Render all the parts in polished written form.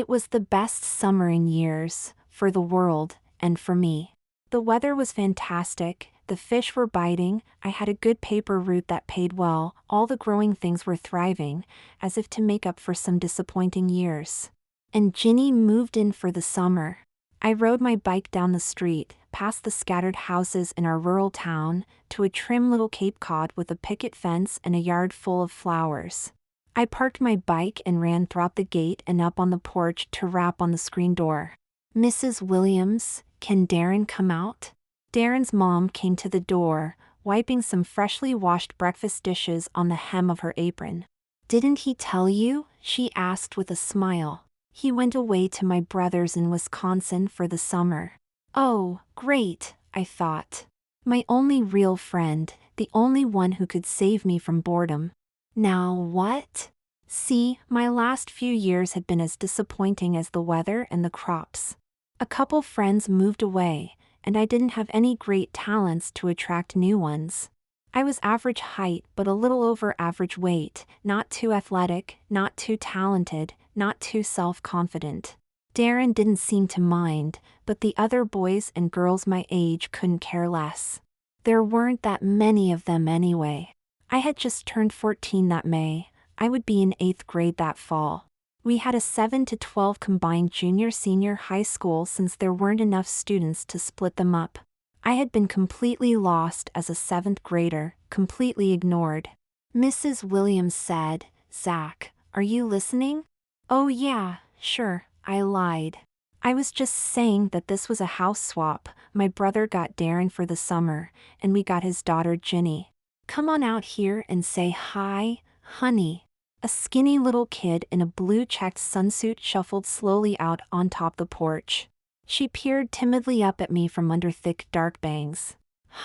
It was the best summer in years, for the world, and for me. The weather was fantastic, the fish were biting, I had a good paper route that paid well, all the growing things were thriving, as if to make up for some disappointing years. And Ginny moved in for the summer. I rode my bike down the street, past the scattered houses in our rural town, to a trim little Cape Cod with a picket fence and a yard full of flowers. I parked my bike and ran through the gate and up on the porch to rap on the screen door. "Mrs. Williams, can Darren come out?" Darren's mom came to the door, wiping some freshly washed breakfast dishes on the hem of her apron. "Didn't he tell you?" she asked with a smile. "He went away to my brother's in Wisconsin for the summer." Oh, great, I thought. My only real friend, the only one who could save me from boredom. Now what? See, my last few years had been as disappointing as the weather and the crops. A couple friends moved away, and I didn't have any great talents to attract new ones. I was average height but a little over average weight, not too athletic, not too talented, not too self-confident. Darren didn't seem to mind, but the other boys and girls my age couldn't care less. There weren't that many of them anyway. I had just turned 14 that May. I would be in 8th grade that fall. We had a 7 to 12 combined junior-senior high school since there weren't enough students to split them up. I had been completely lost as a 7th grader, completely ignored. Mrs. Williams said, "Zach, are you listening?" "Oh yeah, sure," I lied. I was just saying that this was a house swap. My brother got Darren for the summer, and we got his daughter Ginny. "Come on out here and say hi, honey." A skinny little kid in a blue checked sunsuit shuffled slowly out on top the porch. She peered timidly up at me from under thick dark bangs.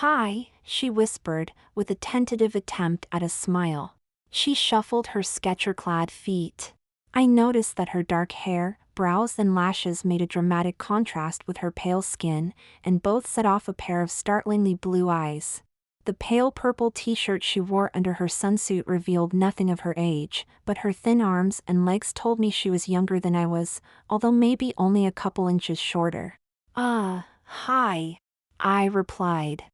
"Hi," she whispered, with a tentative attempt at a smile. She shuffled her Sketcher-clad feet. I noticed that her dark hair, brows and lashes made a dramatic contrast with her pale skin, and both set off a pair of startlingly blue eyes. The pale purple t-shirt she wore under her sunsuit revealed nothing of her age, but her thin arms and legs told me she was younger than I was, although maybe only a couple inches shorter. Hi," I replied.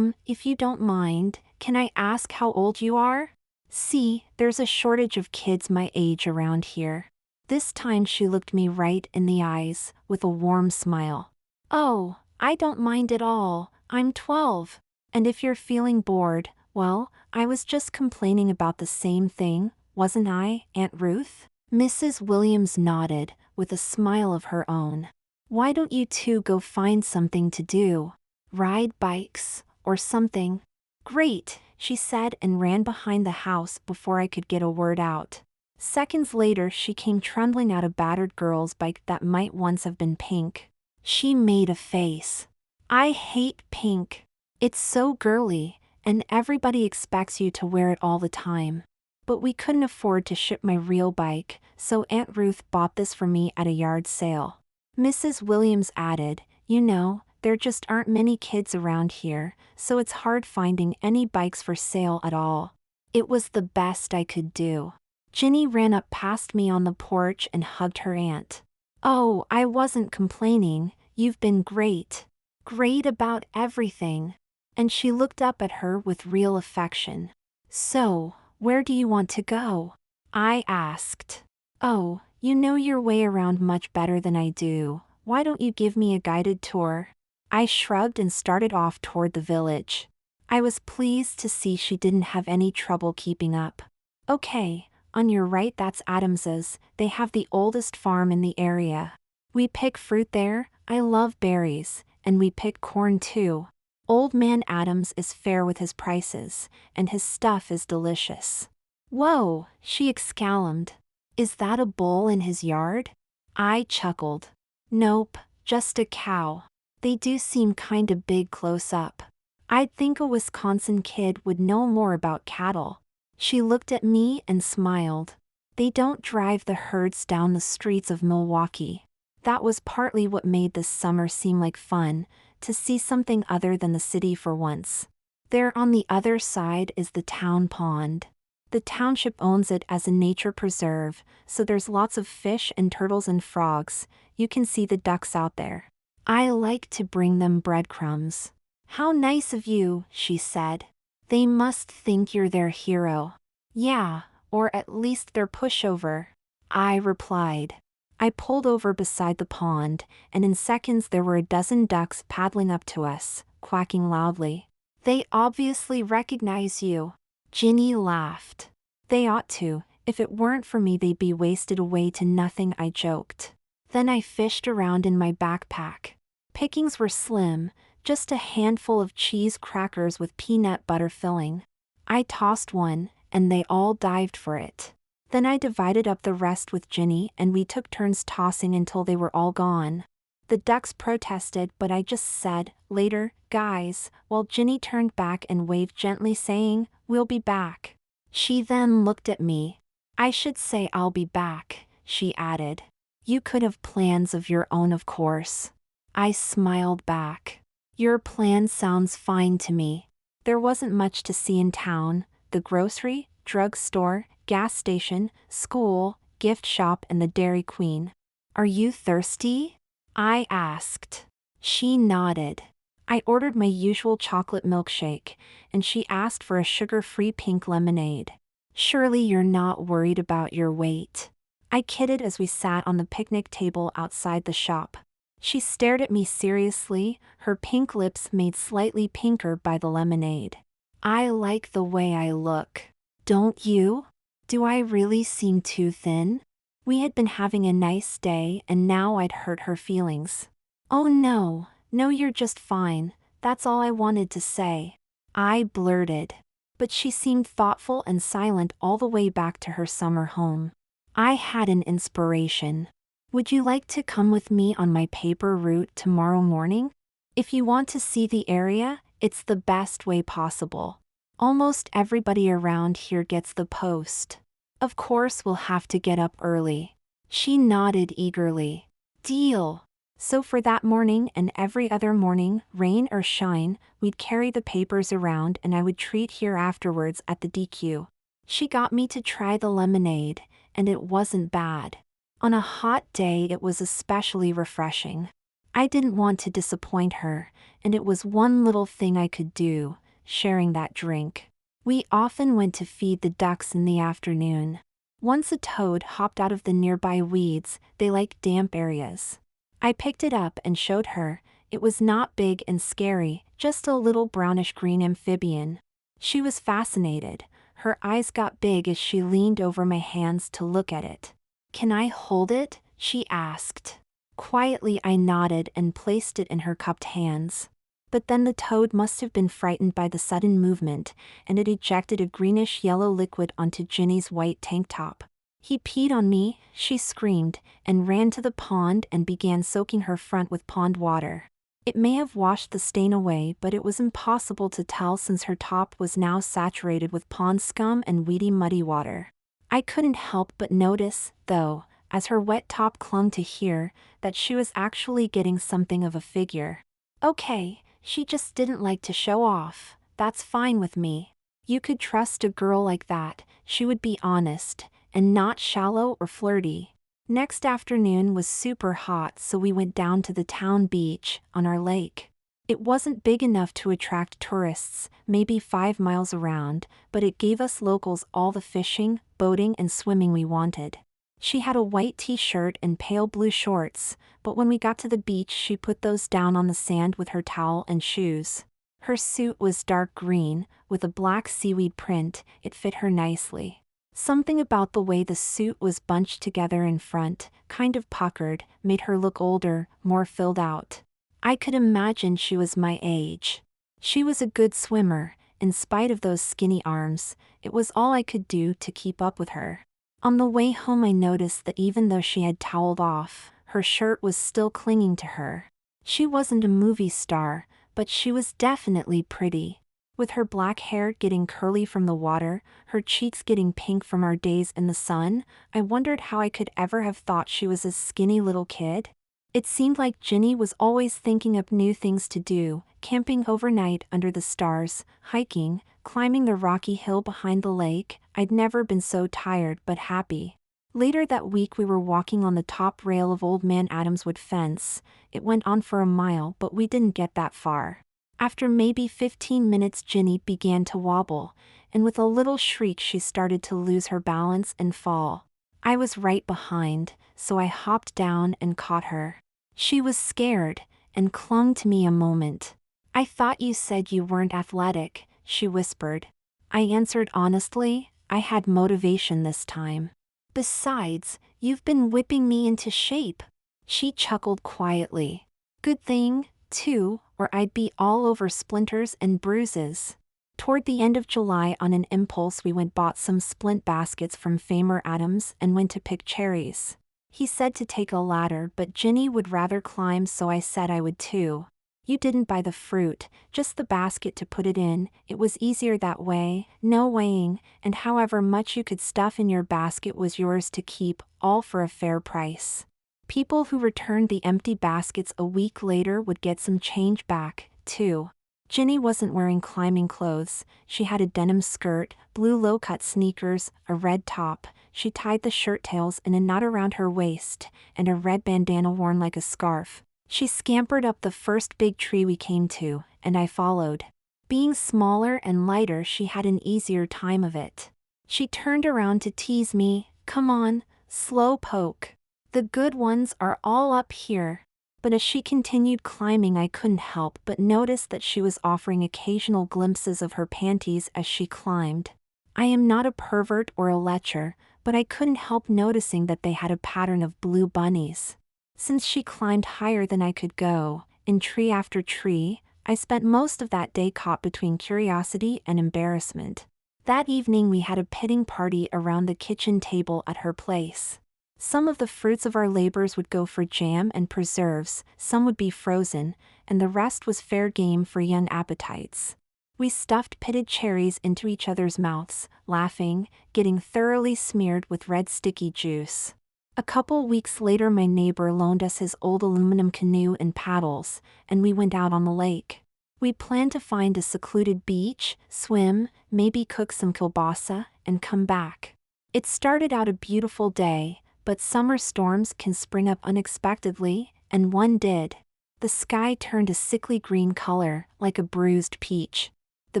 If you don't mind, can I ask how old you are? See, there's a shortage of kids my age around here." This time she looked me right in the eyes, with a warm smile. "Oh, I don't mind at all, I'm 12. And if you're feeling bored, well, I was just complaining about the same thing, wasn't I, Aunt Ruth?" Mrs. Williams nodded, with a smile of her own. "Why don't you two go find something to do? Ride bikes, or something?" "Great," she said and ran behind the house before I could get a word out. Seconds later she came trundling out a battered girl's bike that might once have been pink. She made a face. "I hate pink. It's so girly, and everybody expects you to wear it all the time." But we couldn't afford to ship my real bike, so Aunt Ruth bought this for me at a yard sale. Mrs. Williams added, "You know, there just aren't many kids around here, so it's hard finding any bikes for sale at all." It was the best I could do. Ginny ran up past me on the porch and hugged her aunt. "Oh, I wasn't complaining, you've been great. Great about everything." And she looked up at her with real affection. "So, where do you want to go?" I asked. "Oh, you know your way around much better than I do. Why don't you give me a guided tour?" I shrugged and started off toward the village. I was pleased to see she didn't have any trouble keeping up. "Okay, on your right that's Adams's, they have the oldest farm in the area. We pick fruit there, I love berries, and we pick corn too. Old Man Adams is fair with his prices, and his stuff is delicious." "Whoa," she exclaimed. "Is that a bull in his yard?" I chuckled. "Nope, just a cow. They do seem kinda big close up. I'd think a Wisconsin kid would know more about cattle." She looked at me and smiled. "They don't drive the herds down the streets of Milwaukee." That was partly what made this summer seem like fun, to see something other than the city for once. There on the other side is the town pond. The township owns it as a nature preserve, so there's lots of fish and turtles and frogs. You can see the ducks out there. I like to bring them breadcrumbs. How nice of you, she said. They must think you're their hero. Yeah, or at least their pushover, I replied. I pulled over beside the pond, and in seconds there were a dozen ducks paddling up to us, quacking loudly. They obviously recognize you. Ginny laughed. They ought to. If it weren't for me they'd be wasted away to nothing, I joked. Then I fished around in my backpack. Pickings were slim, just a handful of cheese crackers with peanut butter filling. I tossed one, and they all dived for it. Then I divided up the rest with Ginny and we took turns tossing until they were all gone. The ducks protested, but I just said, "Later, guys," while Ginny turned back and waved gently saying, "We'll be back." She then looked at me. "I should say I'll be back," she added. "You could have plans of your own, of course." I smiled back. "Your plan sounds fine to me." There wasn't much to see in town. The grocery, drugstore, gas station, school, gift shop and the Dairy Queen. "Are you thirsty?" I asked. She nodded. I ordered my usual chocolate milkshake, and she asked for a sugar-free pink lemonade. "Surely you're not worried about your weight?" I kidded as we sat on the picnic table outside the shop. She stared at me seriously, her pink lips made slightly pinker by the lemonade. "I like the way I look. Don't you? Do I really seem too thin?" We had been having a nice day and now I'd hurt her feelings. "Oh no, you're just fine, that's all I wanted to say," I blurted. But she seemed thoughtful and silent all the way back to her summer home. I had an inspiration. "Would you like to come with me on my paper route tomorrow morning? If you want to see the area, it's the best way possible. Almost everybody around here gets the post. Of course we'll have to get up early." She nodded eagerly. "Deal." So for that morning and every other morning, rain or shine, we'd carry the papers around and I would treat here afterwards at the DQ. She got me to try the lemonade, and it wasn't bad. On a hot day it was especially refreshing. I didn't want to disappoint her, and it was one little thing I could do, sharing that drink. We often went to feed the ducks in the afternoon. Once a toad hopped out of the nearby weeds. They like damp areas. I picked it up and showed her. It was not big and scary, just a little brownish-green amphibian. She was fascinated. Her eyes got big as she leaned over my hands to look at it. "Can I hold it?" she asked. Quietly I nodded and placed it in her cupped hands. But then the toad must have been frightened by the sudden movement, and it ejected a greenish-yellow liquid onto Ginny's white tank top. "He peed on me," she screamed, and ran to the pond and began soaking her front with pond water. It may have washed the stain away, but it was impossible to tell since her top was now saturated with pond scum and weedy muddy water. I couldn't help but notice, though, as her wet top clung to here, that she was actually getting something of a figure. Okay, she just didn't like to show off. That's fine with me. You could trust a girl like that. She would be honest, and not shallow or flirty. Next afternoon was super hot, so we went down to the town beach, on our lake. It wasn't big enough to attract tourists, maybe 5 miles around, but it gave us locals all the fishing, boating and swimming we wanted. She had a white t-shirt and pale blue shorts, but when we got to the beach she put those down on the sand with her towel and shoes. Her suit was dark green, with a black seaweed print. It fit her nicely. Something about the way the suit was bunched together in front, kind of puckered, made her look older, more filled out. I could imagine she was my age. She was a good swimmer, in spite of those skinny arms. It was all I could do to keep up with her. On the way home I noticed that even though she had toweled off, her shirt was still clinging to her. She wasn't a movie star, but she was definitely pretty. With her black hair getting curly from the water, her cheeks getting pink from our days in the sun, I wondered how I could ever have thought she was a skinny little kid. It seemed like Ginny was always thinking up new things to do, camping overnight under the stars, hiking, Climbing the rocky hill behind the lake, I'd never been so tired but happy. Later that week we were walking on the top rail of Old Man Adam's wood fence. It went on for a mile, but we didn't get that far. After maybe 15 minutes, Ginny began to wobble, and with a little shriek she started to lose her balance and fall. I was right behind, so I hopped down and caught her. She was scared, and clung to me a moment. "I thought you said you weren't athletic," she whispered. I answered honestly, I had motivation this time. "Besides, you've been whipping me into shape." She chuckled quietly. "Good thing, too, or I'd be all over splinters and bruises." Toward the end of July, on an impulse, we bought some splint baskets from Farmer Adams and went to pick cherries. He said to take a ladder, but Ginny would rather climb, so I said I would too. "You didn't buy the fruit, just the basket to put it in. It was easier that way, no weighing, and however much you could stuff in your basket was yours to keep, all for a fair price." People who returned the empty baskets a week later would get some change back, too. Ginny wasn't wearing climbing clothes. She had a denim skirt, blue low-cut sneakers, a red top. She tied the shirt tails in a knot around her waist, and a red bandana worn like a scarf. She scampered up the first big tree we came to, and I followed. Being smaller and lighter, she had an easier time of it. She turned around to tease me. "Come on, slow poke. The good ones are all up here." But as she continued climbing, I couldn't help but notice that she was offering occasional glimpses of her panties as she climbed. I am not a pervert or a lecher, but I couldn't help noticing that they had a pattern of blue bunnies. Since she climbed higher than I could go, in tree after tree, I spent most of that day caught between curiosity and embarrassment. That evening we had a pitting party around the kitchen table at her place. Some of the fruits of our labors would go for jam and preserves, some would be frozen, and the rest was fair game for young appetites. We stuffed pitted cherries into each other's mouths, laughing, getting thoroughly smeared with red sticky juice. A couple weeks later, my neighbor loaned us his old aluminum canoe and paddles, and we went out on the lake. We planned to find a secluded beach, swim, maybe cook some kielbasa, and come back. It started out a beautiful day, but summer storms can spring up unexpectedly, and one did. The sky turned a sickly green color, like a bruised peach. The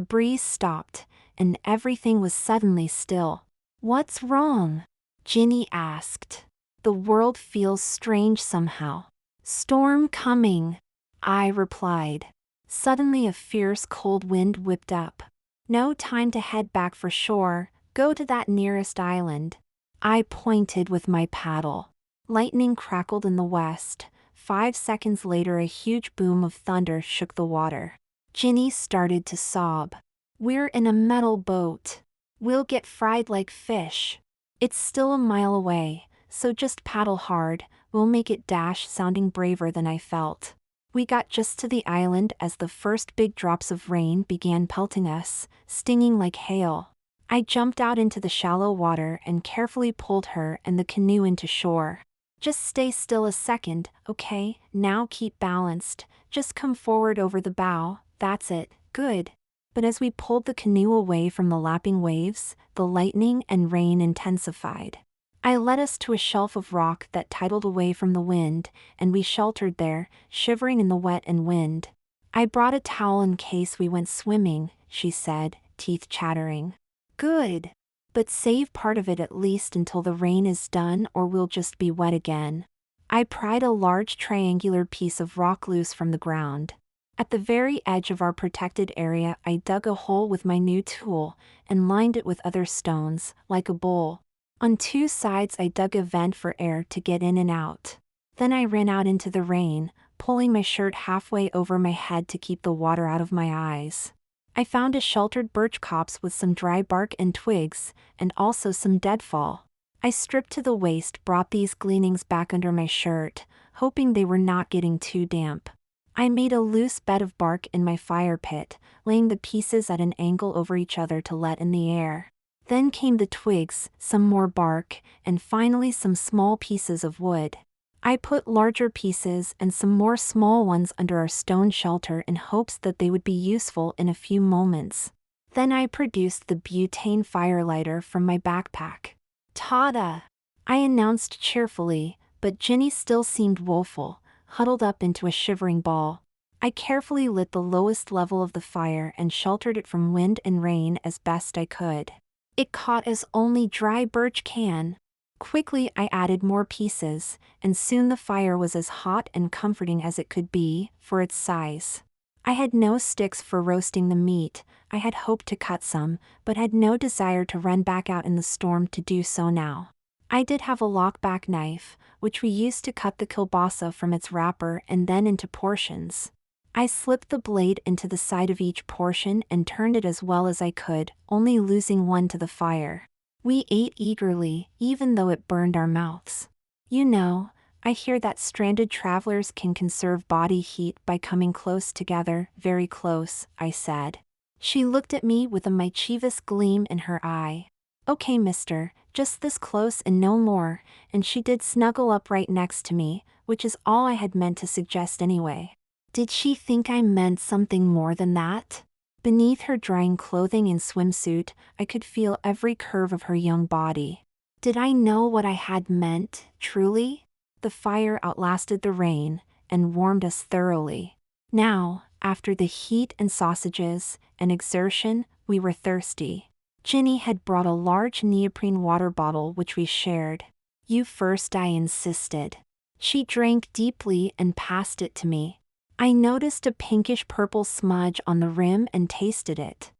breeze stopped, and everything was suddenly still. "What's wrong?" Ginny asked. "The world feels strange somehow." "Storm coming," I replied. Suddenly a fierce cold wind whipped up. "No time to head back for shore, go to that nearest island." I pointed with my paddle. Lightning crackled in the west. 5 seconds later, a huge boom of thunder shook the water. Ginny started to sob. "We're in a metal boat. We'll get fried like fish." "It's still a mile away, so just paddle hard, we'll make it," sounding braver than I felt. We got just to the island as the first big drops of rain began pelting us, stinging like hail. I jumped out into the shallow water and carefully pulled her and the canoe into shore. "Just stay still a second, okay? Now keep balanced. Just come forward over the bow. That's it, good." But as we pulled the canoe away from the lapping waves, the lightning and rain intensified. I led us to a shelf of rock that tidled away from the wind, and we sheltered there, shivering in the wet and wind. "I brought a towel in case we went swimming," she said, teeth chattering. "Good. But save part of it at least until the rain is done, or we'll just be wet again." I pried a large triangular piece of rock loose from the ground. At the very edge of our protected area, I dug a hole with my new tool and lined it with other stones, like a bowl. On 2 sides I dug a vent for air to get in and out. Then I ran out into the rain, pulling my shirt halfway over my head to keep the water out of my eyes. I found a sheltered birch copse with some dry bark and twigs, and also some deadfall. I stripped to the waist, brought these gleanings back under my shirt, hoping they were not getting too damp. I made a loose bed of bark in my fire pit, laying the pieces at an angle over each other to let in the air. Then came the twigs, some more bark, and finally some small pieces of wood. I put larger pieces and some more small ones under our stone shelter in hopes that they would be useful in a few moments. Then I produced the butane firelighter from my backpack. "Ta-da!" I announced cheerfully, but Ginny still seemed woeful, huddled up into a shivering ball. I carefully lit the lowest level of the fire and sheltered it from wind and rain as best I could. It caught as only dry birch can. Quickly I added more pieces, and soon the fire was as hot and comforting as it could be, for its size. I had no sticks for roasting the meat. I had hoped to cut some, but had no desire to run back out in the storm to do so now. I did have a lockback knife, which we used to cut the kielbasa from its wrapper and then into portions. I slipped the blade into the side of each portion and turned it as well as I could, only losing one to the fire. We ate eagerly, even though it burned our mouths. "You know, I hear that stranded travelers can conserve body heat by coming close together, very close," I said. She looked at me with a mischievous gleam in her eye. "Okay, mister, just this close and no more," and she did snuggle up right next to me, which is all I had meant to suggest anyway. Did she think I meant something more than that? Beneath her drying clothing and swimsuit, I could feel every curve of her young body. Did I know what I had meant, truly? The fire outlasted the rain, and warmed us thoroughly. Now, after the heat and sausages, and exertion, we were thirsty. Ginny had brought a large neoprene water bottle which we shared. "You first," I insisted. She drank deeply and passed it to me. I noticed a pinkish-purple smudge on the rim and tasted it.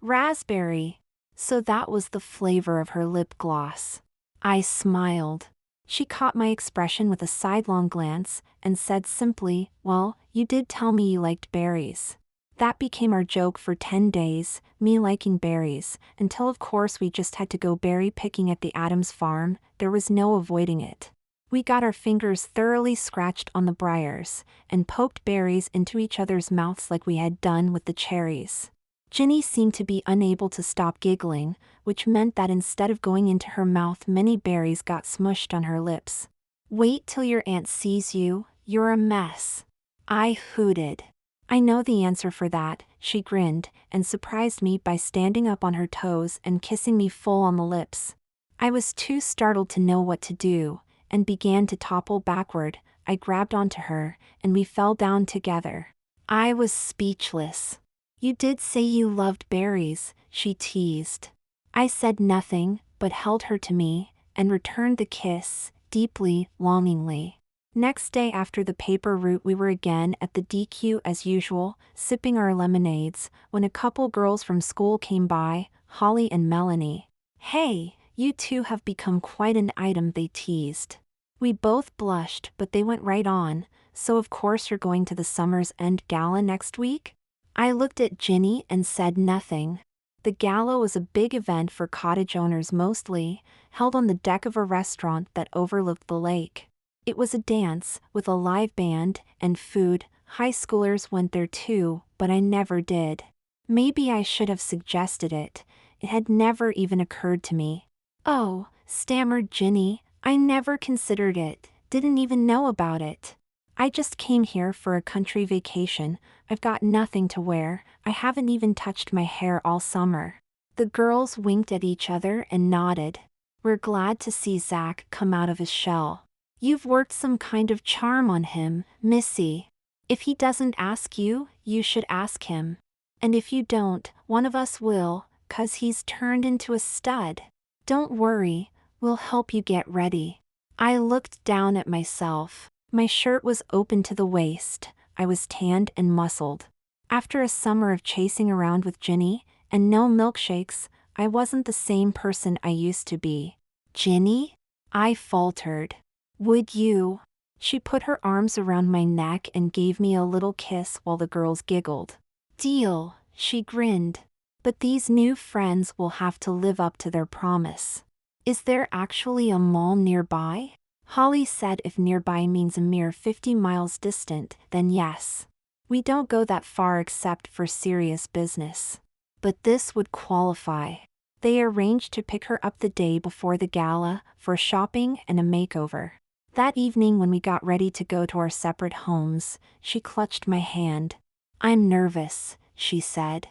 Raspberry. So that was the flavor of her lip gloss. I smiled. She caught my expression with a sidelong glance and said simply, "Well, you did tell me you liked berries." That became our joke for 10 days, me liking berries, until of course we just had to go berry picking at the Adams farm. There was no avoiding it. We got our fingers thoroughly scratched on the briars, and poked berries into each other's mouths like we had done with the cherries. Ginny seemed to be unable to stop giggling, which meant that instead of going into her mouth many berries got smushed on her lips. "Wait till your aunt sees you, you're a mess." I hooted. "I know the answer for that," she grinned, and surprised me by standing up on her toes and kissing me full on the lips. I was too startled to know what to do, and began to topple backward. I grabbed onto her, and we fell down together. I was speechless. "You did say you loved berries," she teased. I said nothing, but held her to me, and returned the kiss, deeply, longingly. Next day after the paper route we were again at the DQ as usual, sipping our lemonades, when a couple girls from school came by, Holly and Melanie. "Hey, you two have become quite an item," they teased. We both blushed, but they went right on. "So of course you're going to the Summer's End Gala next week?" I looked at Ginny and said nothing. The gala was a big event for cottage owners mostly, held on the deck of a restaurant that overlooked the lake. It was a dance, with a live band, and food. High schoolers went there too, but I never did. Maybe I should have suggested it. It had never even occurred to me. "Oh," stammered Ginny, "I never considered it, didn't even know about it. I just came here for a country vacation. I've got nothing to wear. I haven't even touched my hair all summer." The girls winked at each other and nodded. "We're glad to see Zach come out of his shell. You've worked some kind of charm on him, Missy. If he doesn't ask you, you should ask him. And if you don't, one of us will, 'cause he's turned into a stud. Don't worry, we'll help you get ready." I looked down at myself. My shirt was open to the waist. I was tanned and muscled. After a summer of chasing around with Ginny, and no milkshakes, I wasn't the same person I used to be. "Ginny?" I faltered. "Would you?" She put her arms around my neck and gave me a little kiss while the girls giggled. "Deal," she grinned. "But these new friends will have to live up to their promise." "Is there actually a mall nearby?" Holly said if nearby means a mere 50 miles distant, then yes. We don't go that far except for serious business. But this would qualify. They arranged to pick her up the day before the gala, for shopping and a makeover. That evening when we got ready to go to our separate homes, she clutched my hand. "I'm nervous," she said.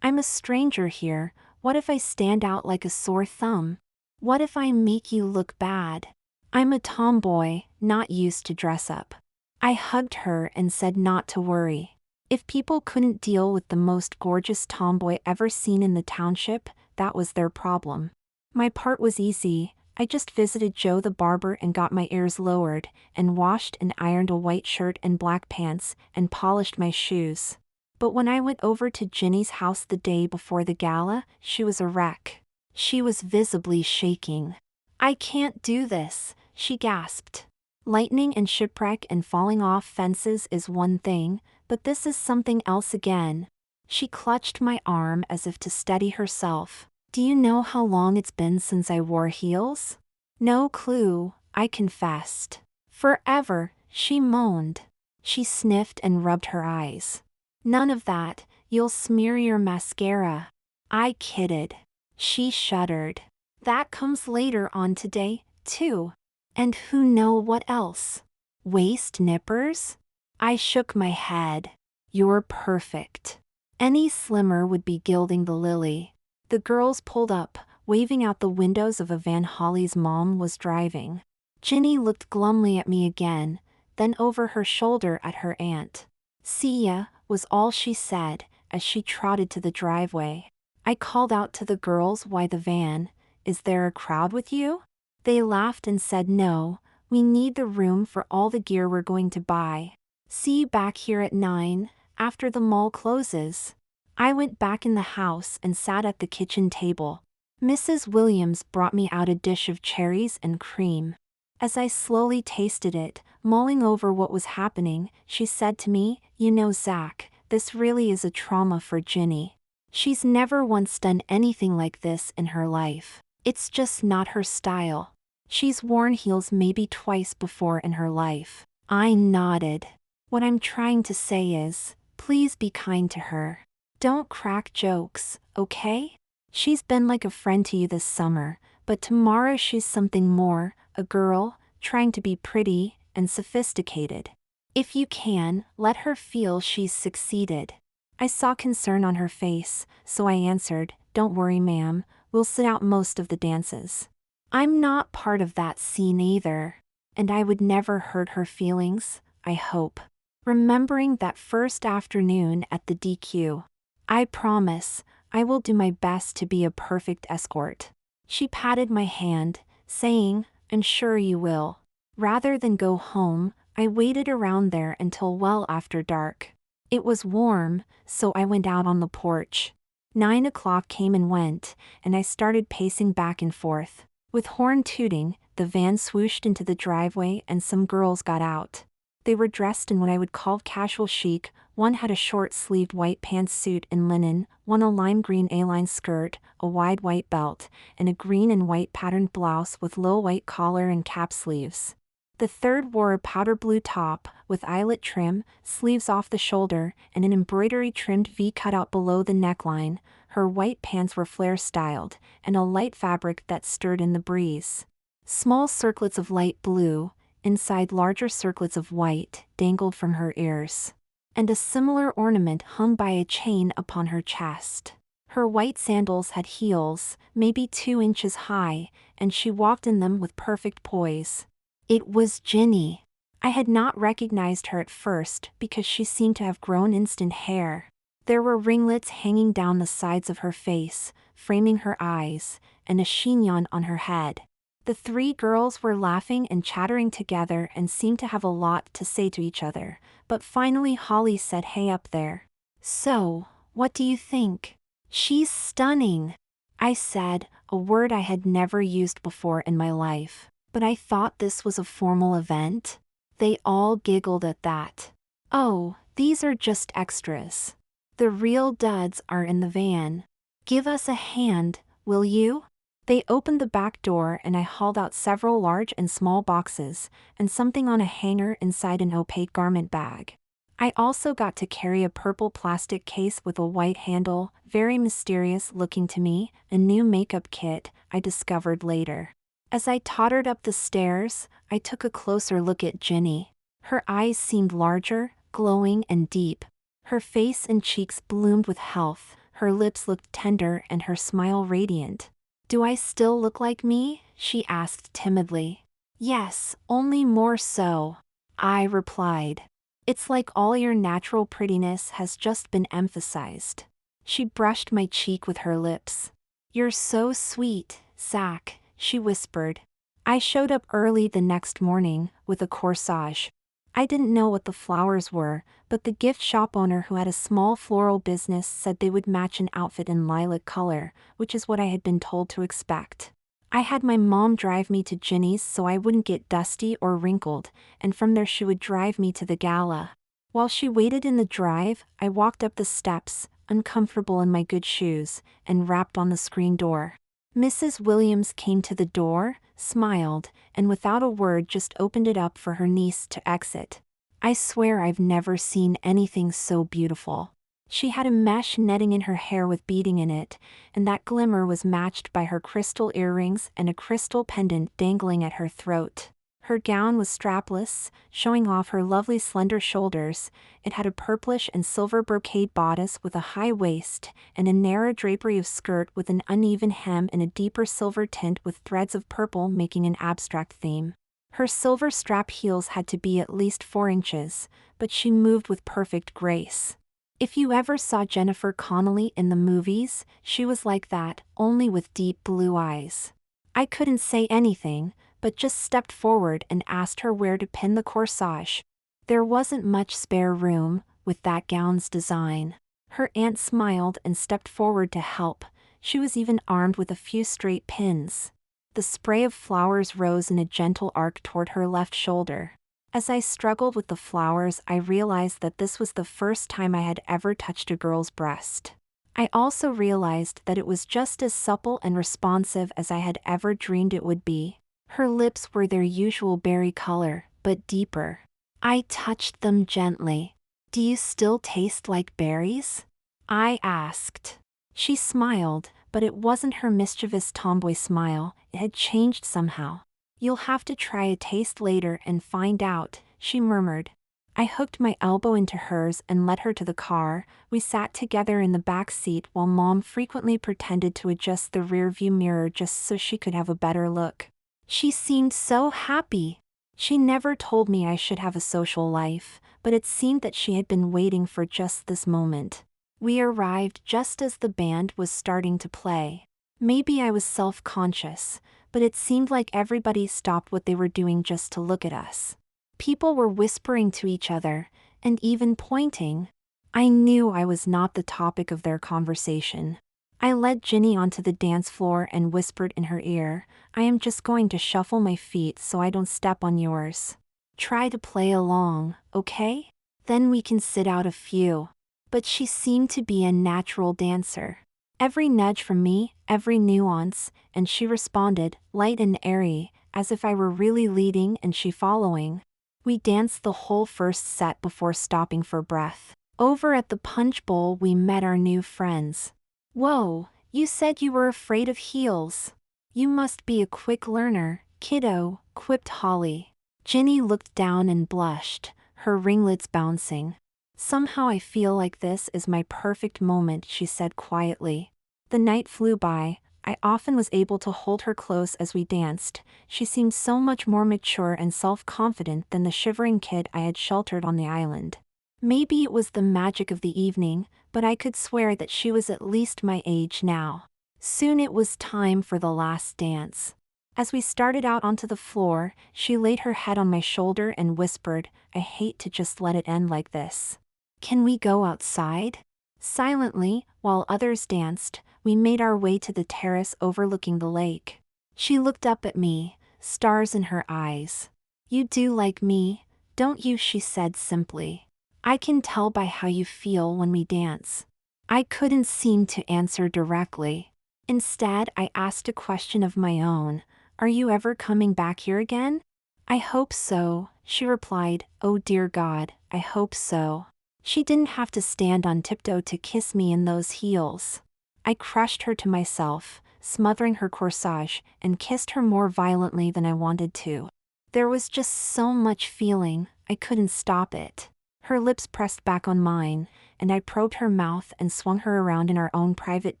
I'm a stranger here. What if I stand out like a sore thumb? What if I make you look bad? I'm a tomboy, not used to dress up. I hugged her and said not to worry. If people couldn't deal with the most gorgeous tomboy ever seen in the township, that was their problem. My part was easy. I just visited Joe the barber and got my ears lowered, and washed and ironed a white shirt and black pants, and polished my shoes. But when I went over to Ginny's house the day before the gala, she was a wreck. She was visibly shaking. "I can't do this," she gasped. Lightning and shipwreck and falling off fences is one thing, but this is something else again. She clutched my arm as if to steady herself. "Do you know how long it's been since I wore heels?" "No clue," I confessed. "Forever," she moaned. She sniffed and rubbed her eyes. "None of that, you'll smear your mascara." I kidded. She shuddered. "That comes later on today, too. And who know what else? Waist nippers?" I shook my head. "You're perfect. Any slimmer would be gilding the lily." The girls pulled up, waving out the windows of a van Holly's mom was driving. Ginny looked glumly at me again, then over her shoulder at her aunt. "See ya," was all she said, as she trotted to the driveway. I called out to the girls, "Why the van? Is there a crowd with you?" They laughed and said no, we need the room for all the gear we're going to buy. "See you back here at 9, after the mall closes." I went back in the house and sat at the kitchen table. Mrs. Williams brought me out a dish of cherries and cream. As I slowly tasted it, mulling over what was happening, she said to me, "You know, Zach, this really is a trauma for Ginny. She's never once done anything like this in her life. It's just not her style. She's worn heels maybe twice before in her life." I nodded. "What I'm trying to say is, please be kind to her. Don't crack jokes, okay? She's been like a friend to you this summer, but tomorrow she's something more, a girl, trying to be pretty and sophisticated. If you can, let her feel she's succeeded." I saw concern on her face, so I answered, "Don't worry, ma'am, we'll sit out most of the dances. I'm not part of that scene either." And I would never hurt her feelings, I hope. Remembering that first afternoon at the DQ. "I promise, I will do my best to be a perfect escort." She patted my hand, saying, "I'm sure you will." Rather than go home, I waited around there until well after dark. It was warm, so I went out on the porch. 9 o'clock came and went, and I started pacing back and forth. With horn tooting, the van swooshed into the driveway and some girls got out. They were dressed in what I would call casual chic. One had a short-sleeved white pantsuit in linen, one a lime green A-line skirt, a wide white belt, and a green and white patterned blouse with low white collar and cap sleeves. The third wore a powder blue top, with eyelet trim, sleeves off the shoulder, and an embroidery-trimmed V cutout below the neckline. Her white pants were flare-styled, and a light fabric that stirred in the breeze. Small circlets of light blue, inside larger circlets of white, dangled from her ears. And a similar ornament hung by a chain upon her chest. Her white sandals had heels, maybe 2 inches high, and she walked in them with perfect poise. It was Ginny. I had not recognized her at first because she seemed to have grown instant hair. There were ringlets hanging down the sides of her face, framing her eyes, and a chignon on her head. The 3 girls were laughing and chattering together and seemed to have a lot to say to each other, but finally Holly said, "Hey up there. So, what do you think?" "She's stunning," I said, a word I had never used before in my life. But I thought this was a formal event. They all giggled at that. "Oh, these are just extras. The real duds are in the van. Give us a hand, will you?" They opened the back door and I hauled out several large and small boxes, and something on a hanger inside an opaque garment bag. I also got to carry a purple plastic case with a white handle, very mysterious looking to me, a new makeup kit, I discovered later. As I tottered up the stairs, I took a closer look at Ginny. Her eyes seemed larger, glowing and deep. Her face and cheeks bloomed with health, Her lips looked tender and her smile radiant. "Do I still look like me?" she asked timidly. "Yes, only more so," I replied. "It's like all your natural prettiness has just been emphasized." She brushed my cheek with her lips. "You're so sweet, Zach," she whispered. I showed up early the next morning, with a corsage. I didn't know what the flowers were, but the gift shop owner who had a small floral business said they would match an outfit in lilac color, which is what I had been told to expect. I had my mom drive me to Ginny's so I wouldn't get dusty or wrinkled, and from there she would drive me to the gala. While she waited in the drive, I walked up the steps, uncomfortable in my good shoes, and rapped on the screen door. Mrs. Williams came to the door, smiled, and without a word just opened it up for her niece to exit. I swear I've never seen anything so beautiful. She had a mesh netting in her hair with beading in it, and that glimmer was matched by her crystal earrings and a crystal pendant dangling at her throat. Her gown was strapless, showing off her lovely slender shoulders. It had a purplish and silver brocade bodice with a high waist, and a narrow drapery of skirt with an uneven hem and a deeper silver tint with threads of purple making an abstract theme. Her silver strap heels had to be at least 4 inches, but she moved with perfect grace. If you ever saw Jennifer Connelly in the movies, she was like that, only with deep blue eyes. I couldn't say anything, but just stepped forward and asked her where to pin the corsage. There wasn't much spare room, with that gown's design. Her aunt smiled and stepped forward to help. She was even armed with a few straight pins. The spray of flowers rose in a gentle arc toward her left shoulder. As I struggled with the flowers, I realized that this was the first time I had ever touched a girl's breast. I also realized that it was just as supple and responsive as I had ever dreamed it would be. Her lips were their usual berry color, but deeper. I touched them gently. "Do you still taste like berries?" I asked. She smiled, but it wasn't her mischievous tomboy smile, it had changed somehow. "You'll have to try a taste later and find out," she murmured. I hooked my elbow into hers and led her to the car. We sat together in the back seat while Mom frequently pretended to adjust the rearview mirror just so she could have a better look. She seemed so happy. She never told me I should have a social life, but it seemed that she had been waiting for just this moment. We arrived just as the band was starting to play. Maybe I was self-conscious, but it seemed like everybody stopped what they were doing just to look at us. People were whispering to each other, and even pointing. I knew I was not the topic of their conversation. I led Ginny onto the dance floor and whispered in her ear, "I am just going to shuffle my feet so I don't step on yours. Try to play along, okay? Then we can sit out a few." But she seemed to be a natural dancer. Every nudge from me, every nuance, and she responded, light and airy, as if I were really leading and she following. We danced the whole first set before stopping for breath. Over at the punch bowl we met our new friends. "Whoa, you said you were afraid of heels. You must be a quick learner, kiddo," quipped Holly. Ginny looked down and blushed, her ringlets bouncing. "Somehow I feel like this is my perfect moment," she said quietly. The night flew by. I often was able to hold her close as we danced. She seemed so much more mature and self-confident than the shivering kid I had sheltered on the island. Maybe it was the magic of the evening, but I could swear that she was at least my age now. Soon it was time for the last dance. As we started out onto the floor, she laid her head on my shoulder and whispered, "I hate to just let it end like this. Can we go outside?" Silently, while others danced, we made our way to the terrace overlooking the lake. She looked up at me, stars in her eyes. "You do like me, don't you?" she said simply. "I can tell by how you feel when we dance." I couldn't seem to answer directly. Instead, I asked a question of my own. "Are you ever coming back here again?" "I hope so," she replied. "Oh dear God, I hope so." She didn't have to stand on tiptoe to kiss me in those heels. I crushed her to myself, smothering her corsage, and kissed her more violently than I wanted to. There was just so much feeling, I couldn't stop it. Her lips pressed back on mine, and I probed her mouth and swung her around in our own private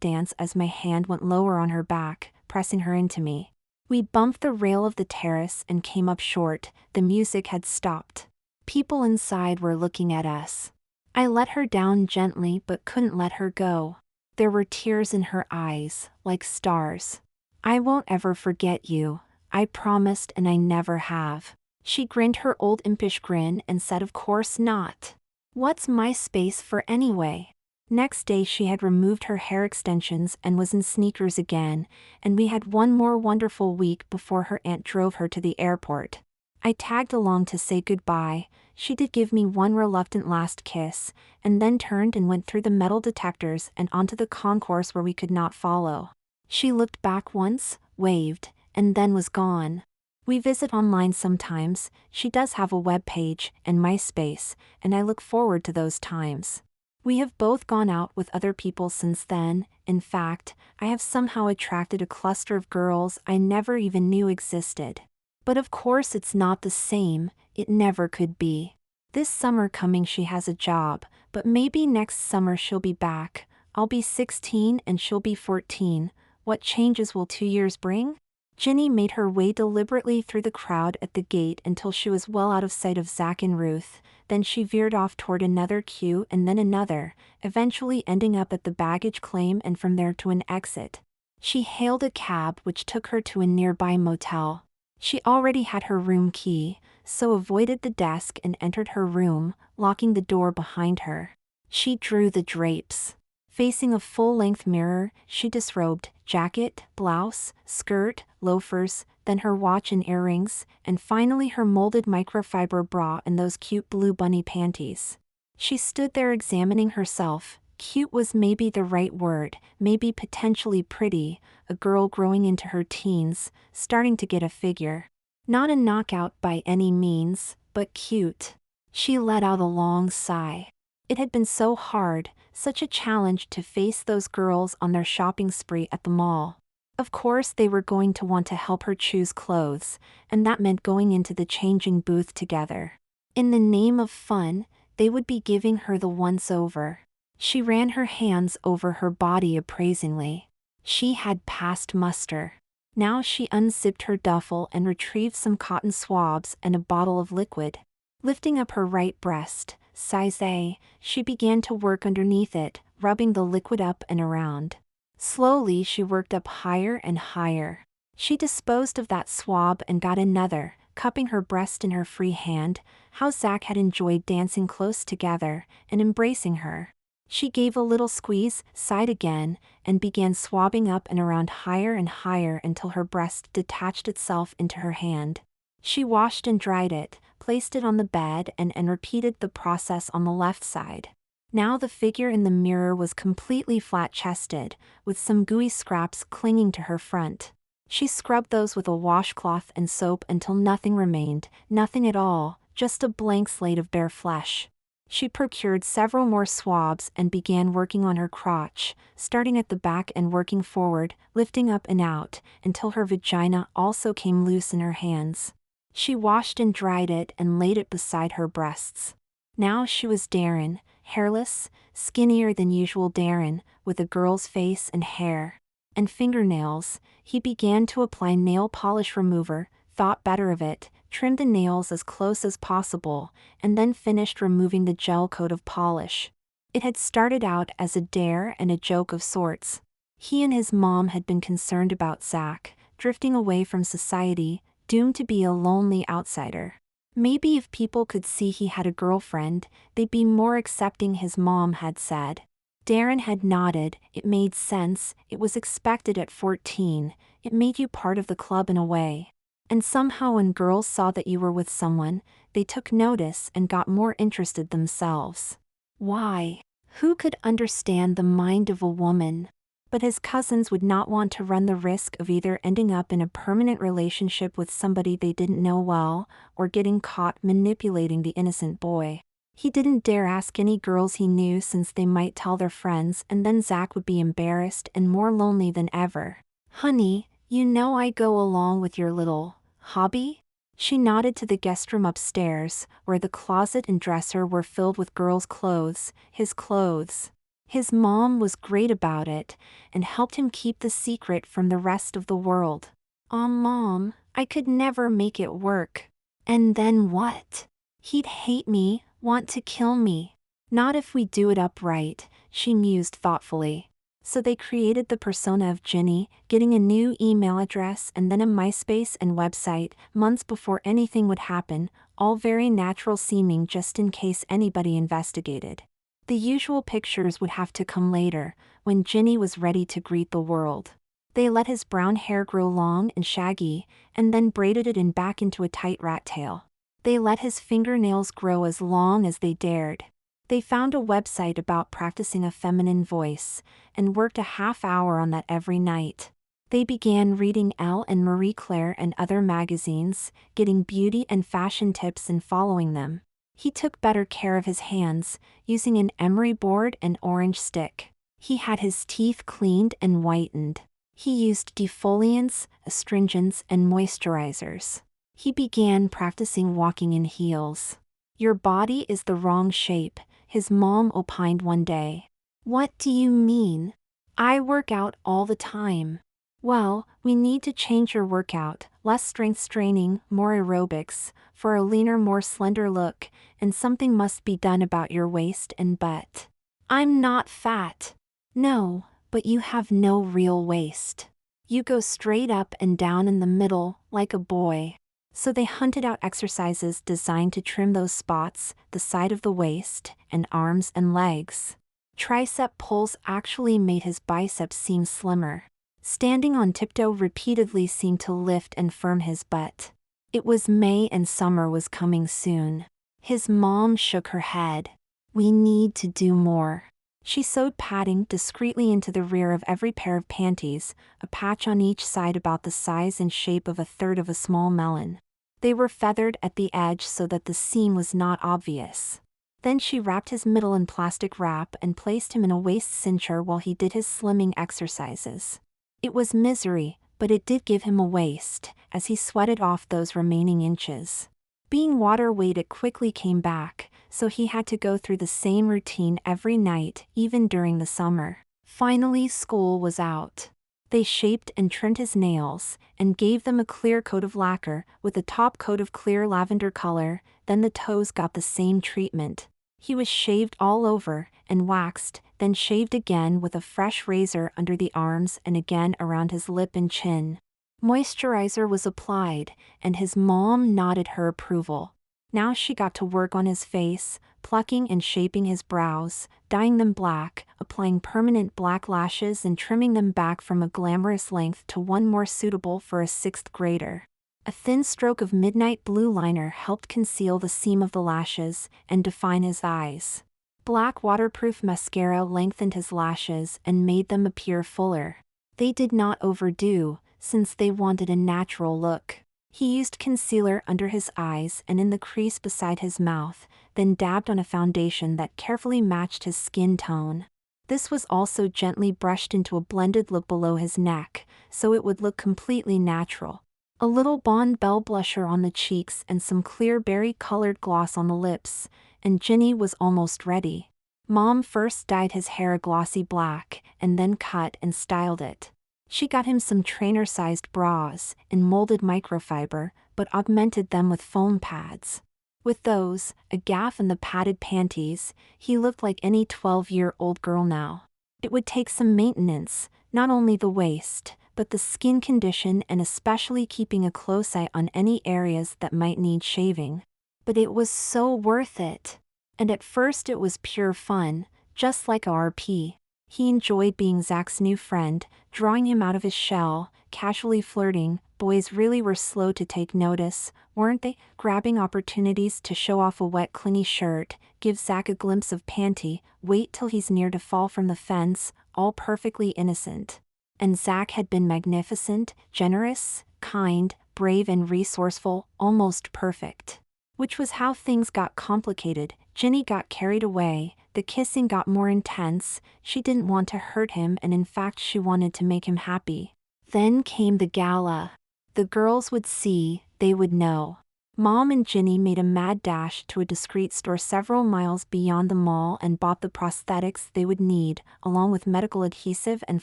dance as my hand went lower on her back, pressing her into me. We bumped the rail of the terrace and came up short. The music had stopped. People inside were looking at us. I let her down gently but couldn't let her go. There were tears in her eyes, like stars. "I won't ever forget you," I promised, and I never have. She grinned her old impish grin and said, "Of course not. What's my space for anyway?" Next day she had removed her hair extensions and was in sneakers again, and we had one more wonderful week before her aunt drove her to the airport. I tagged along to say goodbye. She did give me one reluctant last kiss, and then turned and went through the metal detectors and onto the concourse where we could not follow. She looked back once, waved, and then was gone. We visit online sometimes. She does have a web page and MySpace, and I look forward to those times. We have both gone out with other people since then. In fact, I have somehow attracted a cluster of girls I never even knew existed. But of course it's not the same, it never could be. This summer coming she has a job, but maybe next summer she'll be back. I'll be 16 and she'll be 14. What changes will 2 years bring? Ginny made her way deliberately through the crowd at the gate until she was well out of sight of Zach and Ruth. Then she veered off toward another queue and then another, eventually ending up at the baggage claim and from there to an exit. She hailed a cab which took her to a nearby motel. She already had her room key, so avoided the desk and entered her room, locking the door behind her. She drew the drapes. Facing a full-length mirror, she disrobed, jacket, blouse, skirt, loafers, then her watch and earrings, and finally her molded microfiber bra and those cute blue bunny panties. She stood there examining herself. Cute was maybe the right word, maybe potentially pretty, a girl growing into her teens, starting to get a figure. Not a knockout by any means, but cute. She let out a long sigh. It had been so hard, such a challenge to face those girls on their shopping spree at the mall. Of course they were going to want to help her choose clothes, and that meant going into the changing booth together. In the name of fun, they would be giving her the once-over. She ran her hands over her body appraisingly. She had passed muster. Now she unzipped her duffel and retrieved some cotton swabs and a bottle of liquid. Lifting up her right breast, size A, she began to work underneath it, rubbing the liquid up and around. Slowly she worked up higher and higher. She disposed of that swab and got another, cupping her breast in her free hand. How Zach had enjoyed dancing close together and embracing her. She gave a little squeeze, sighed again, and began swabbing up and around higher and higher until her breast detached itself into her hand. She washed and dried it, placed it on the bed and repeated the process on the left side. Now the figure in the mirror was completely flat-chested, with some gooey scraps clinging to her front. She scrubbed those with a washcloth and soap until nothing remained, nothing at all, just a blank slate of bare flesh. She procured several more swabs and began working on her crotch, starting at the back and working forward, lifting up and out, until her vagina also came loose in her hands. She washed and dried it and laid it beside her breasts. Now she was Darren, hairless, skinnier than usual Darren, with a girl's face and hair. And fingernails. He began to apply nail polish remover, thought better of it, trimmed the nails as close as possible, and then finished removing the gel coat of polish. It had started out as a dare and a joke of sorts. He and his mom had been concerned about Zach, drifting away from society, doomed to be a lonely outsider. Maybe if people could see he had a girlfriend, they'd be more accepting, his mom had said. Darren had nodded. It made sense, it was expected at 14, it made you part of the club in a way. And somehow when girls saw that you were with someone, they took notice and got more interested themselves. Why? Who could understand the mind of a woman? But his cousins would not want to run the risk of either ending up in a permanent relationship with somebody they didn't know well, or getting caught manipulating the innocent boy. He didn't dare ask any girls he knew since they might tell their friends and then Zach would be embarrassed and more lonely than ever. "Honey, you know I go along with your little hobby?" She nodded to the guest room upstairs, where the closet and dresser were filled with girls' clothes, his clothes. His mom was great about it, and helped him keep the secret from the rest of the world. "Aw, Mom, I could never make it work." "And then what?" "He'd hate me, want to kill me." "Not if we do it up right," she mused thoughtfully. So they created the persona of Ginny, getting a new email address and then a MySpace and website, months before anything would happen, all very natural seeming just in case anybody investigated. The usual pictures would have to come later, when Ginny was ready to greet the world. They let his brown hair grow long and shaggy, and then braided it in back into a tight rat tail. They let his fingernails grow as long as they dared. They found a website about practicing a feminine voice, and worked a half hour on that every night. They began reading Elle and Marie Claire and other magazines, getting beauty and fashion tips and following them. He took better care of his hands, using an emery board and orange stick. He had his teeth cleaned and whitened. He used defoliants, astringents, and moisturizers. He began practicing walking in heels. "Your body is the wrong shape," his mom opined one day. "What do you mean? I work out all the time." "Well, we need to change your workout, less strength training, more aerobics, for a leaner, more slender look, and something must be done about your waist and butt." "I'm not fat." "No, but you have no real waist. You go straight up and down in the middle, like a boy." So they hunted out exercises designed to trim those spots, the side of the waist, and arms and legs. Tricep pulls actually made his biceps seem slimmer. Standing on tiptoe repeatedly seemed to lift and firm his butt. It was May and summer was coming soon. His mom shook her head. "We need to do more." She sewed padding discreetly into the rear of every pair of panties, a patch on each side about the size and shape of a third of a small melon. They were feathered at the edge so that the seam was not obvious. Then she wrapped his middle in plastic wrap and placed him in a waist cincher while he did his slimming exercises. It was misery, but it did give him a waist, as he sweated off those remaining inches. Being water weight, it quickly came back, so he had to go through the same routine every night, even during the summer. Finally, school was out. They shaped and trimmed his nails, and gave them a clear coat of lacquer, with a top coat of clear lavender color, then the toes got the same treatment. He was shaved all over, and waxed, then shaved again with a fresh razor under the arms and again around his lip and chin. Moisturizer was applied, and his mom nodded her approval. Now she got to work on his face, plucking and shaping his brows, dyeing them black, applying permanent black lashes and trimming them back from a glamorous length to one more suitable for a sixth grader. A thin stroke of midnight blue liner helped conceal the seam of the lashes and define his eyes. Black waterproof mascara lengthened his lashes and made them appear fuller. They did not overdo, since they wanted a natural look. He used concealer under his eyes and in the crease beside his mouth, then dabbed on a foundation that carefully matched his skin tone. This was also gently brushed into a blended look below his neck, so it would look completely natural. A little Bond Bell blusher on the cheeks and some clear berry-colored gloss on the lips, and Ginny was almost ready. Mom first dyed his hair a glossy black, and then cut and styled it. She got him some trainer-sized bras, in molded microfiber, but augmented them with foam pads. With those, a gaff and the padded panties, he looked like any 12-year-old girl now. It would take some maintenance, not only the waist, but the skin condition and especially keeping a close eye on any areas that might need shaving. But it was so worth it. And at first it was pure fun, just like RP. He enjoyed being Zach's new friend, drawing him out of his shell, casually flirting. Boys really were slow to take notice, weren't they? Grabbing opportunities to show off a wet, clingy shirt, give Zach a glimpse of panty, wait till he's near to fall from the fence, all perfectly innocent. And Zach had been magnificent, generous, kind, brave and resourceful, almost perfect. Which was how things got complicated. Ginny got carried away, the kissing got more intense, she didn't want to hurt him and in fact she wanted to make him happy. Then came the gala. The girls would see, they would know. Mom and Ginny made a mad dash to a discreet store several miles beyond the mall and bought the prosthetics they would need, along with medical adhesive and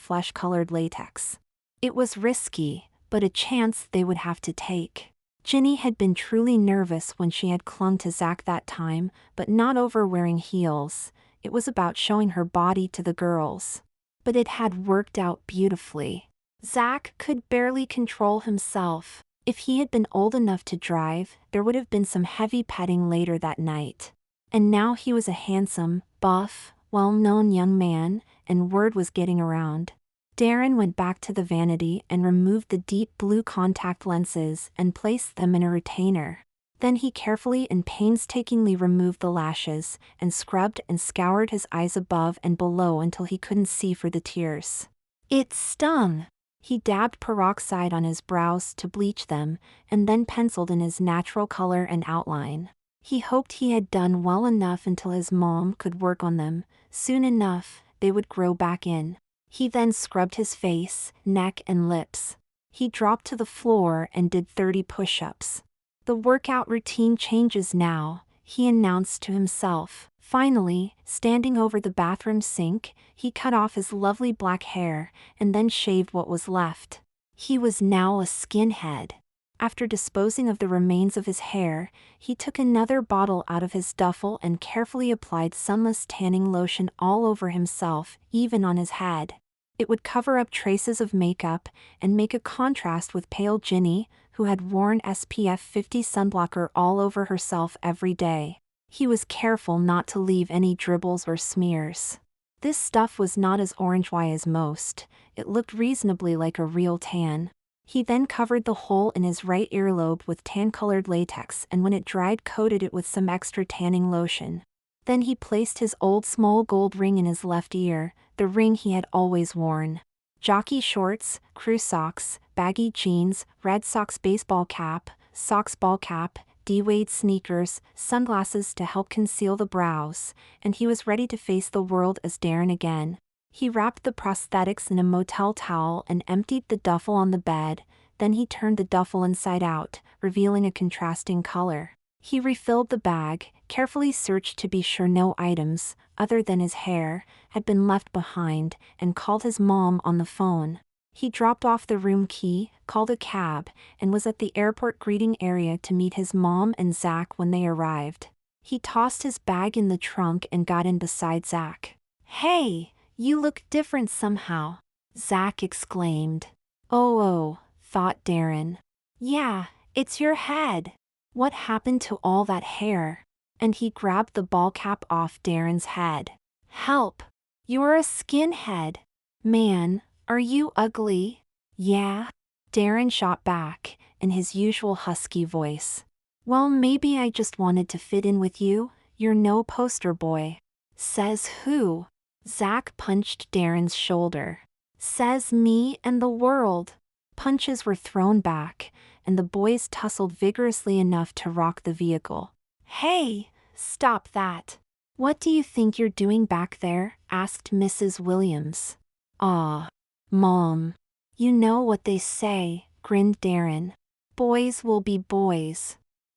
flesh-colored latex. It was risky, but a chance they would have to take. Ginny had been truly nervous when she had clung to Zach that time, but not over wearing heels. It was about showing her body to the girls. But it had worked out beautifully. Zach could barely control himself. If he had been old enough to drive, there would have been some heavy petting later that night. And now he was a handsome, buff, well-known young man, and word was getting around. Darren went back to the vanity and removed the deep blue contact lenses and placed them in a retainer. Then he carefully and painstakingly removed the lashes and scrubbed and scoured his eyes above and below until he couldn't see for the tears. It stung. He dabbed peroxide on his brows to bleach them, and then penciled in his natural color and outline. He hoped he had done well enough until his mom could work on them. Soon enough, they would grow back in. He then scrubbed his face, neck, and lips. He dropped to the floor and did 30 push-ups. The workout routine changes now, he announced to himself. Finally, standing over the bathroom sink, he cut off his lovely black hair and then shaved what was left. He was now a skinhead. After disposing of the remains of his hair, he took another bottle out of his duffel and carefully applied sunless tanning lotion all over himself, even on his head. It would cover up traces of makeup and make a contrast with pale Ginny, who had worn SPF 50 sunblocker all over herself every day. He was careful not to leave any dribbles or smears. This stuff was not as orange-y as most. It looked reasonably like a real tan. He then covered the hole in his right earlobe with tan-colored latex and when it dried coated it with some extra tanning lotion. Then he placed his old small gold ring in his left ear, the ring he had always worn. Jockey shorts, crew socks, baggy jeans, Red Sox baseball cap, Sox ball cap, D-Wade sneakers, sunglasses to help conceal the brows, and he was ready to face the world as Darren again. He wrapped the prosthetics in a motel towel and emptied the duffel on the bed, then he turned the duffel inside out, revealing a contrasting color. He refilled the bag, carefully searched to be sure no items, other than his hair, had been left behind, and called his mom on the phone. He dropped off the room key, called a cab, and was at the airport greeting area to meet his mom and Zach when they arrived. He tossed his bag in the trunk and got in beside Zach. "Hey, you look different somehow," Zach exclaimed. Oh, thought Darren. "Yeah, it's your head. What happened to all that hair?" And he grabbed the ball cap off Darren's head. "Help! You're a skinhead. Man, are you ugly?" "Yeah," Darren shot back, in his usual husky voice. "Well, maybe I just wanted to fit in with you. You're no poster boy." "Says who?" Zach punched Darren's shoulder. "Says me and the world." Punches were thrown back, and the boys tussled vigorously enough to rock the vehicle. "Hey, stop that. What do you think you're doing back there?" asked Mrs. Williams. "Aw, Mom. You know what they say," grinned Darren. "Boys will be boys."